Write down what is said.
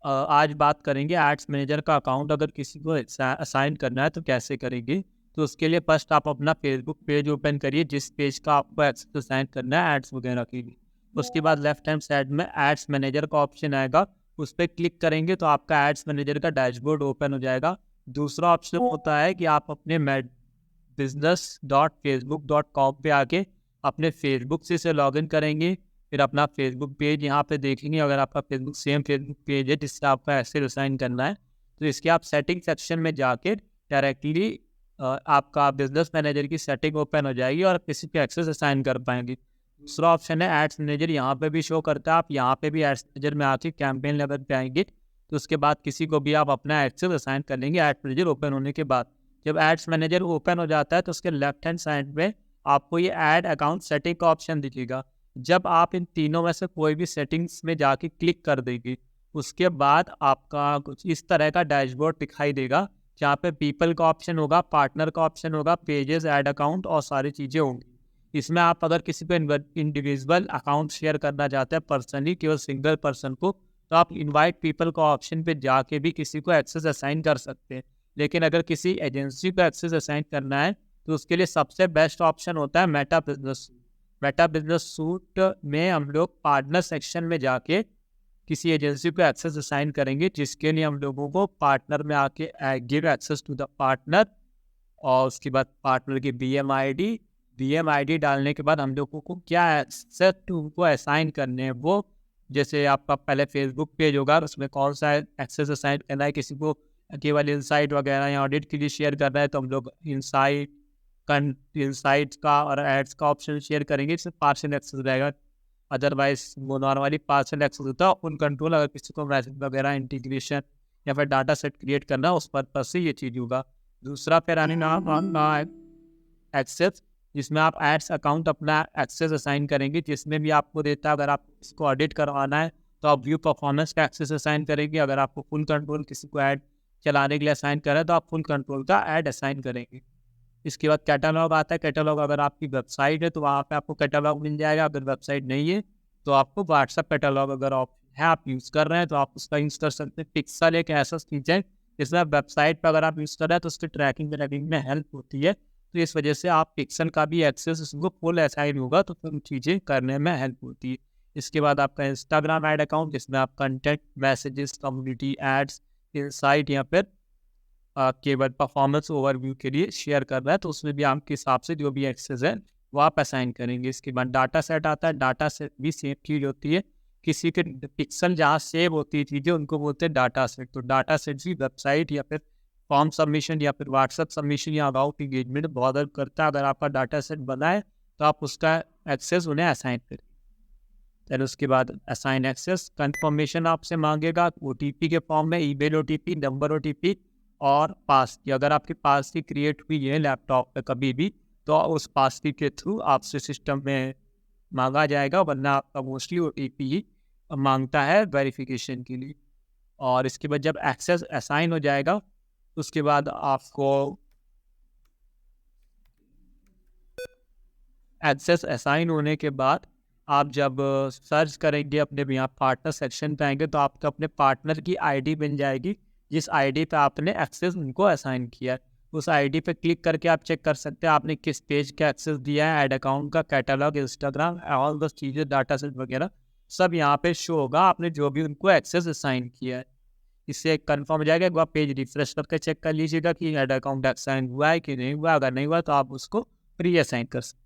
आज बात करेंगे एड्स मैनेजर का अकाउंट अगर किसी को असाइन करना है तो कैसे करेंगे। तो उसके लिए फर्स्ट आप अपना फेसबुक पेज ओपन करिए जिस पेज का आपको एक्सेस असाइन करना है एड्स वगैरह के लिए। उसके बाद लेफ्ट हैंड साइड में एड्स मैनेजर का ऑप्शन आएगा, उस पर क्लिक करेंगे तो आपका एड्स मैनेजर का डैशबोर्ड ओपन हो जाएगा। दूसरा ऑप्शन होता है कि आप अपने business.facebook.com पे आके अपने फेसबुक से लॉगिन करेंगे, फिर अपना फेसबुक पेज यहाँ पे देखेंगे। अगर आपका फेसबुक सेम फेसबुक पेज है जिससे आपका एक्सेस असाइन करना है तो इसके आप सेटिंग सेक्शन में जाके डायरेक्टली आपका बिजनेस मैनेजर की सेटिंग ओपन हो जाएगी और किसी पे एक्सेस असाइन कर पाएंगे। दूसरा ऑप्शन है एड्स मैनेजर, यहाँ पे भी शो करता है। आप यहाँ पे भी एड्स मैनेजर में आके कैंपेन लेवल पे आएंगे तो उसके बाद किसी को भी आप अपना एक्सेस असाइन कर लेंगे एड्स मैनेजर ओपन होने के बाद। जब एड्स मैनेजर ओपन हो जाता है तो उसके लेफ्ट हैंड साइड में आपको ये ऐड अकाउंट सेटिंग का ऑप्शन दिखेगा। जब आप इन तीनों में से कोई भी सेटिंग्स में जाके क्लिक कर देंगे उसके बाद आपका कुछ इस तरह का डैशबोर्ड दिखाई देगा जहाँ पे पीपल का ऑप्शन होगा, पार्टनर का ऑप्शन होगा, पेजेस, ऐड अकाउंट और सारी चीज़ें होंगी। इसमें आप अगर किसी को इंडिविजुअल अकाउंट शेयर करना चाहते हैं पर्सनली केवल सिंगल पर्सन को तो आप इनवाइट पीपल का ऑप्शन पे जाके भी किसी को एक्सेस असाइन कर सकते हैं। लेकिन अगर किसी एजेंसी को एक्सेस असाइन करना है तो उसके लिए सबसे बेस्ट ऑप्शन होता है Meta business. Meta business suit में हम लोग पार्टनर सेक्शन में जाके किसी एजेंसी को एक्सेस असाइन करेंगे जिसके लिए हम लोगों को पार्टनर में आके give access to the partner और उसके बाद पार्टनर की बीएम आईडी डालने के बाद हम लोगों को क्या एक्सेस उनको असाइन करने हैं वो, जैसे आपका पहले फेसबुक पेज होगा उसमें कौन सा एक्सेस असाइन करना है, किसी को केवल इनसाइट वगैरह या ऑडिट के लिए शेयर करना है तो हम लोग इनसाइट्स का और एड्स का ऑप्शन शेयर करेंगे, इससे पार्शियल एक्सेस रहेगा। अदरवाइज वो नॉर्मली पार्शियल एक्सेस होता है फुल कंट्रोल। अगर किसी को मैसेज वगैरह इंटीग्रेशन या फिर डाटा सेट क्रिएट करना उस पर्पज से ये चीज़ होगा। दूसरा फिर आने ना एक्सेस जिसमें आप एड्स अकाउंट अपना एक्सेस असाइन करेंगे जिसमें भी आपको देता है। अगर आप इसको ऑडिट करवाना है तो आप व्यू परफॉर्मेंस का एक्सेस असाइन करेंगे। अगर आपको फुल कंट्रोल किसी को ऐड चलाने के लिए असाइन करें तो आप फुल कंट्रोल का ऐड असाइन करेंगे। इसके बाद कैटलॉग आता है। कैटलॉग अगर आपकी वेबसाइट है तो वहाँ पे आपको कैटलॉग मिल जाएगा। अगर वेबसाइट नहीं है तो आपको व्हाट्सएप कैटलॉग अगर ऑप्शन है आप यूज़ कर रहे हैं तो आप उसका यूज़ कर सकते हैं। पिक्सल एक ऐसा फीचर है जिसमें आप वेबसाइट पर अगर आप यूज़ कर रहे हैं तो उसकी ट्रैकिंग में हेल्प होती है। तो इस वजह से आप पिक्सल का भी एक्सेस उसको फुल असाइन होगा तो फिर चीज़ें करने में हेल्प होती है। इसके बाद आपका इंस्टाग्राम ऐड अकाउंट जिसमें आप content, messages, community ads, insight या फिर केवल परफॉर्मेंस ओवरव्यू के लिए शेयर कर रहा है तो उसमें भी आपके हिसाब से जो भी एक्सेस है वो आप असाइन करेंगे। इसके बाद डाटा सेट आता है। डाटा सेट भी सेम चीज़ होती है। किसी के पिक्सल जहाँ सेव होती है चीज़ें उनको बोलते हैं डाटा सेट। तो डाटा सेट भी वेबसाइट या फिर फॉर्म सबमिशन या फिर व्हाट्सएप सबमिशन या अबाउट इंगेजमेंट बहुत हेल्प करता है। अगर आपका डाटा सेट बना है तो आप उसका एक्सेस उन्हें असाइन करें। फिर उसके बाद असाइन एक्सेस कंफर्मेशन आपसे मांगेगा ओटीपी के फॉर्म में, ईमेल ओटीपी, नंबर ओटीपी और पास की। अगर आपकी पास की क्रिएट हुई है लैपटॉप पे कभी भी तो उस पास की के थ्रू आपसे सिस्टम में मांगा जाएगा, वरना आपका मोस्टली ओटीपी ही मांगता है वेरिफिकेशन के लिए। और इसके बाद जब एक्सेस असाइन हो जाएगा उसके बाद आपको एक्सेस असाइन होने के बाद आप जब सर्च करेंगे अपने यहाँ पार्टनर सेक्शन पे आएंगे तो आपको अपने पार्टनर की आईडी बन जाएगी जिस आईडी पे आपने एक्सेस उनको असाइन किया है। उस आईडी पे क्लिक करके आप चेक कर सकते हैं आपने किस पेज का एक्सेस दिया है। ऐड अकाउंट का, कैटलॉग, इंस्टाग्राम, ऑल दस चीज़ें, डाटा सेट वगैरह सब यहाँ पे शो होगा आपने जो भी उनको एक्सेस असाइन किया है। इससे कंफर्म हो जाएगा। एक बार पेज रिफ्रेश करके चेक कर लीजिएगा कि ऐड अकाउंट असाइन हुआ है कि नहीं हुआ। अगर नहीं हुआ तो आप उसको री असाइन कर सकते हैं।